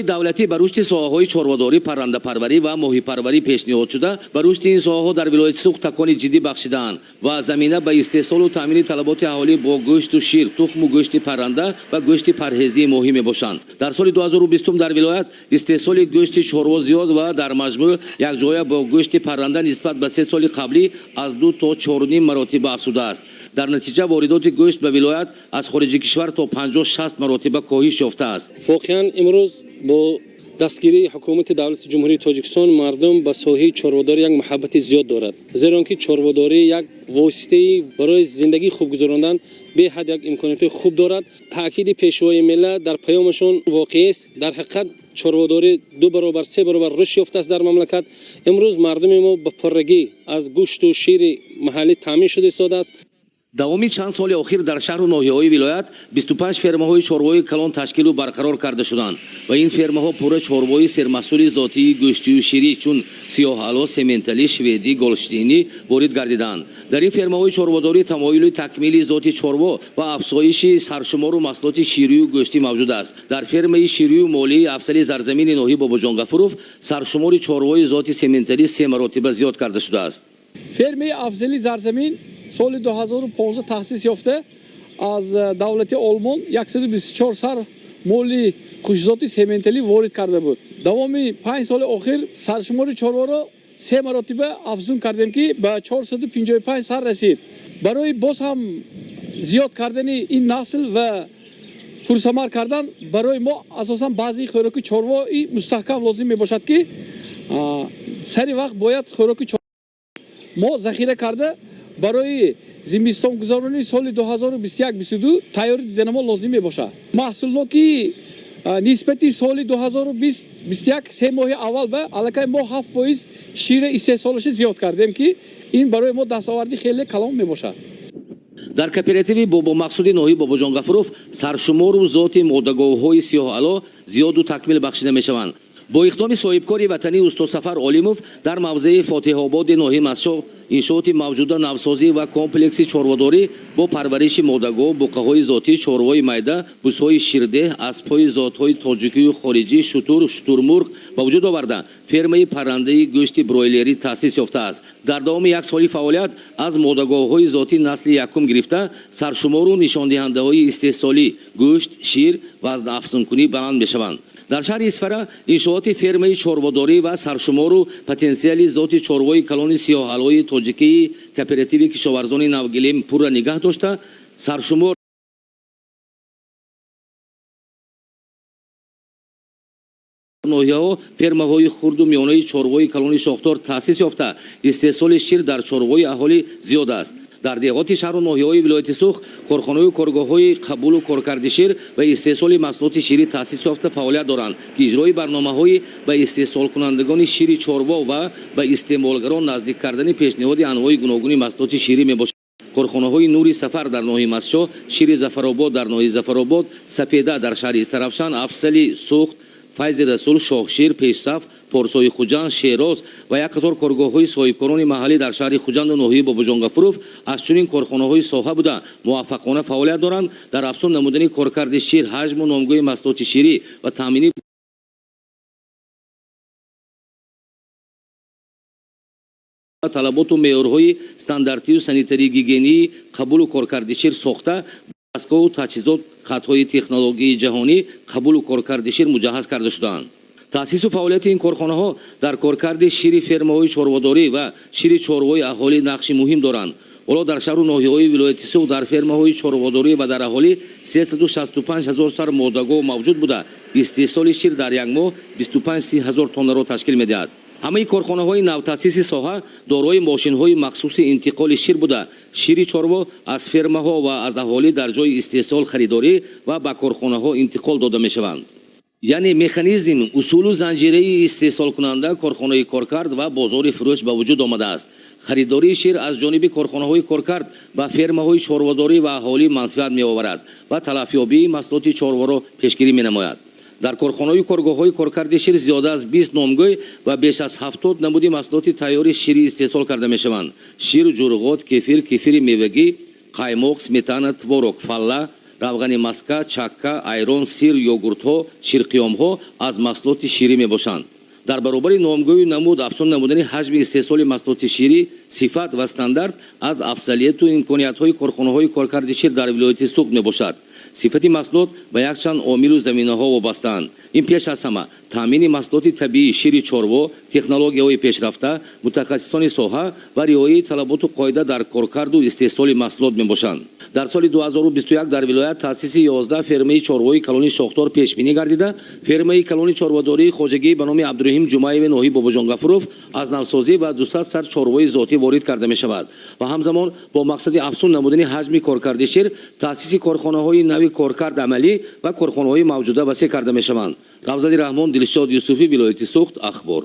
давлати ба рушди соҳаҳои чорвадорӣ, паррандапарварӣ ва моҳипарварӣ пешниҳод шуда, ба рушди ин соҳаҳо дар вилояти Суғд такони ҷиддӣ бахшидаанд ва замина ба истеҳсолу таъмини талаботи аҳолӣ бо гӯшту шир, тухму гӯшти парранда ва гӯшти парҳезии моҳӣ мебошанд. Дар соли 2020 дар вилоят истеҳсоли гӯшти чорво зиёд ва дар маҷмӯъ якҷоя бо гӯшти парранда нисбат ба 3 соли қаблӣ аз 2 то 4.5 маротиба афзудааст. Дар натиҷа воридоти гӯшт ба вилоят аз хориҷи кишвар то 50-60 маротиба коҳиш ёфтааст. воқеан имрӯз бо дастгирии ҳукумати давлати ҷумҳурии Тоҷикистон мардум ба соҳаи чорвадорӣ як муҳаббати зиёд дорад. Зеро ки чорвадорӣ як воситаи барои зиндагии хуб гузарондан беҳад як имкониятҳои хуб дорад. таъкиди пешвои миллат дар паёмашон воқеист. дар ҳақиқат чорвадорӣ 2 баробар 3 баробар рушд ёфтааст дар мамлакат. имрӯз мардуми мо ба пуррагӣ аз гӯшту шири маҳаллӣ таъмин шуда истодааст. давоми чанд соли охир дар шаҳру ноҳияҳои вилоят 25 фермаҳои чорвои калон ташкилу барқарор карда шуданд ва ин фермаҳо пурра чорвои сермаҳсули зотии гӯштию ширӣ чун сиёҳало, сементалӣ, шведӣ, голштинӣ ворид гардиданд. дар ин фермаҳои чорводорӣ тамоили такмили зоти чорво ва афзоиши саршумору маҳсулоти ширию гӯштӣ мавҷуд аст. дар фермаи ширию молии Афзали Зарзамини ноҳии Бобоҷон Гафуров саршумори чорвои зоти сементалӣ 3 маротиба зиёд карда шудааст. фермаи Афзали Зарзамин соли 2015 таъсис ёфта аз давлати Олмон 124 сар моли хушизоти сементалӣ ворид карда буд. давоми 5 соли охир саршумори чорворо 3 маротиба афзун кардем ки ба 455 сар расид. барои боз ҳам зиёд кардани ин насл ва пурсамар кардан барои мо асосан баъзи хӯроки чорвои мустаҳкам лозим мебошад ки сари вақт бояд хӯроки мо захира карда барои зимистонгузаронии соли 2021-22 тайёрӣ дидани мо лозим мебошад. маҳсулноки нисбати соли 2020-21 3 моҳи аввал ба аллакай мо 7% шира истеҳсолаши зиёд кардем ки ин барои мо дастоварди хеле калон мебошад. дар кооперативи бобомақсуди ноҳии Бобоҷон Гафуров саршумору зоти модагоҳҳои сиёҳало зиёду такмил бахшида мешаванд. бо иқдоми соҳибкори ватанӣ Устод Сафар Олимов дар мавзеи Фотиҳободи ноҳии Масшо иншооти мавҷуда навсозӣ ва комплекси чорводорӣ бо парвариши модагоҳ, буқаҳои зотӣ, чорвои майда, бузҳои ширдеҳ, аспҳои зотҳои тоҷикию хориҷӣ, шутур, штурмурғ ба вуҷуд оварда фермаи паррандаи гӯшти бройлерӣ таъсис ёфтааст. дар давоми як соли фаъолият аз модагоҳҳои зотӣ насли якум гирифта саршумору нишондиҳандаҳои истеҳсолӣ гӯшт, шир ва афзункунӣ баланд мешаванд. дар шаҳри Исфара иншооти фермаи чорводорӣ ва саршумору потенсиали зоти чорвои калони сиёҳалои тоҷикии кооперативи кишоварзони Навгилем пурра нигаҳ дошта саршумор ноҳияҳо фермаҳои хурду миёнаи чорвои калони Шохтор таъсис ёфта истеҳсоли шир дар чорвои аҳолӣ зиёд аст. дар деҳоти шаҳру ноҳияҳои вилояти Суғд корхонаҳои коргоҳҳои қабулу коркарди шир ва истеҳсоли маҳсулоти ширӣ таъсис ёфта фаъолият доранд ки иҷрои барномаҳои ба истеҳсолкунандагони шири чорво ва ба истеъмолгарон наздик кардани пешниҳоди анвои гуногуни маҳсулоти ширӣ мебошад. корхонаҳои Нури Сафар дар ноҳии Масшо, Шири Зафаробод дар ноҳии Зафаробод, Сапеда дар шаҳри Истарафшан, Афзали Суғд, Файзи Расул, Шохшир, Пешсаф, Порсои Хуҷанд, Шероз ва як қатор коргоҳҳои соҳибкорони маҳаллӣ дар шаҳри Хуҷанду ноҳияи Бобоҷон Гафуров аз чунин корхонаҳои соҳа буда муваффақона фаъолият доранд дар афзун намудани коркарди шир, ҳаҷму номгӯи маҳсулоти ширӣ ва таъмини талаботу меъёрҳои стандартию санитарии гигиении қабулу коркарди шир сохта дастгоҳу таҷҳизот хатҳои технологияи ҷаҳонӣ қабулу коркарди шир муҷаҳҳаз карда шудаанд. таъсису фаъолияти ин корхонаҳо дар коркарди шири фермаҳои чорводорӣ ва шири чорвои аҳолӣ нақши муҳим доранд. ҳоло дар шаҳру ноҳияҳои вилояти Суғд дар фермаҳои чорводорӣ ва дар аҳолӣ 365 000 сар модагоҳ мавҷуд буда истеҳсоли шир дар як моҳ 25-30 000 тоннаро ташкил медиҳад. ҳамаи корхонаҳои навтаъсиси соҳа дорои мошинҳои махсуси интиқоли шир буда шири чорво аз фермаҳо ва аз аҳолӣ дар ҷои истеҳсол харидорӣ ва ба корхонаҳо интиқол дода мешаванд. яъне механизм усулу занҷираи истеҳсолкунанда корхонаи коркард ва бозори фурӯш ба вуҷуд омадааст. харидории шир аз ҷониби корхонаҳои коркард ба фермаҳои чорводорӣ ва аҳолӣ манфиат меоварад ва талафёбии маҳсулоти чорворо пешгирӣ менамояд. дар корхонаҳои коргоҳҳои коркарди шир зиёда аз 20 номгӯй ва беш аз 70 намуди маҳсулоти тайёри ширӣ истеҳсол карда мешаванд. шир, ҷурғот, кефир, кефири мевагӣ, қаймоқ, сметана, творог, фалла, равғани маска, чакка, айрон, сир, йогуртҳо, ширқиёмҳо аз маҳсулоти ширӣ мебошанд. дар баробари номгӯю намуд афзун намудани ҳаҷми истеҳсоли маҳсулоти ширӣ, сифат ва стандарт аз афзалияту имкониятҳои корхонаҳои коркарди шир дар вилояти Суғд мебошад. сифати маҳсулот ба якчанд омилу заминаҳо вобастаанд. ин пеш аз ҳама таъмини маҳсулоти табиии шири чорво, технологияҳои пешрафта, мутахассисони соҳа ва риояи талаботу қоида дар коркарду истеҳсоли маҳсулот мебошанд. дар соли 2021 дар вилоят таъсиси 11 фермаи чорвои калони Шохтор пешбинӣ гардида, фермаи калони чорводории хоҷагӣ ба номи Абдурраҳим Ҷумаеви ноҳии Бобоҷон Гафуров аз навсозӣ ва 200 сар чорвои зотӣ ворид карда мешавад ва ҳамзамон бо мақсади афзун намудани ҳаҷми коркарди шир, таъсиси корхонаҳои нави коркард амалӣ ва корхонаҳои мавҷуда васеъ карда мешаванд. Равзали Раҳмон, Дилшод Юсуфи, вилояти Суғд, Ахбор.